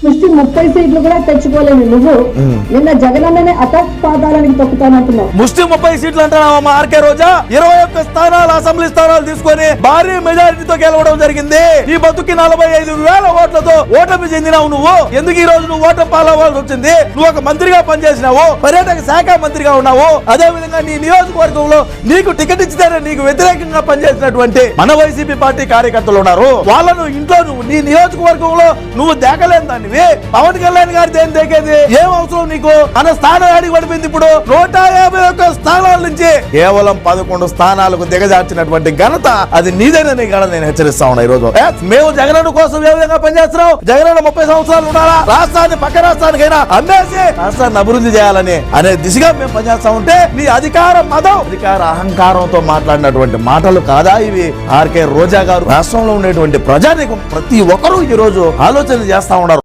ముష్టి 30 సీట్లు కూడా తెచ్చుకోలేని నువ్వు నిన్న జగనన్ననే అతపాతాలనికి తొక్కుతానంటున్నావు. ముష్టి 30 సీట్లు అంటున్నావా ఆర్కే రోజా? 21 స్థానాలు అసెంబ్లీ స్థానాలు తీసుకొని భారీ మెజారిటీతో గెలవడం జరిగింది. ఈ బతుకి 45,000 ఓట్లతో ఓటమి చెందినావు నువ్వు. ఎందుకు ఈ రోజు నువ్వు ఓటమి పాలవ్వాల్సి వచ్చింది? నువ్వు ఒక మంత్రిగా పనిచేసినావు, పర్యాటక శాఖ మంత్రిగా ఉన్నావు. అదే విధంగా నీ నియోజకవర్గంలో నీకు టికెట్ ఇచ్చితేనే నీకు వ్యతిరేకంగా పనిచేసినటువంటి మన వైసీపీ పార్టీ కార్యకర్తలు ఉన్నారు. వాళ్ళను ఇంట్లో నువ్వు నీ నియోజకవర్గంలో నువ్వు దేకలేని దాన్ని పవన్ కళ్యాణ్ గారి దేని దేకేది ఏం అవసరం నీకు? మన స్థానం అడిగి పడిపోయింది. ఇప్పుడు 151 స్థానాల నుంచి కేవలం 11 స్థానాలకు దిగజార్చినటువంటి ఘనత అది నీదేనని కూడా నేను హెచ్చరిస్తా ఉన్నా. ఈ రోజు మేము జగనన్న కోసం ఏ విధంగా పనిచేస్తున్నాం? జగనన్న 30 సంవత్సరాలు ఉండాలా, రాష్ట్రాన్ని పక్క రాష్ట్రానికైనా అమ్మేసి రాష్ట్రాన్ని అభివృద్ధి చేయాలని అనే దిశగా మేము పనిచేస్తా ఉంటే నీ అధికార మదం, అధికార అహంకారంతో మాట్లాడినటువంటి మాటలు కాదా ఇవి? ఆర్కే రోజా గారు రాష్ట్రంలో ఉండేటువంటి ప్రజానీకం ప్రతి ఒక్కరూ ఈ రోజు ఆలోచన చేస్తా ఉన్నారు.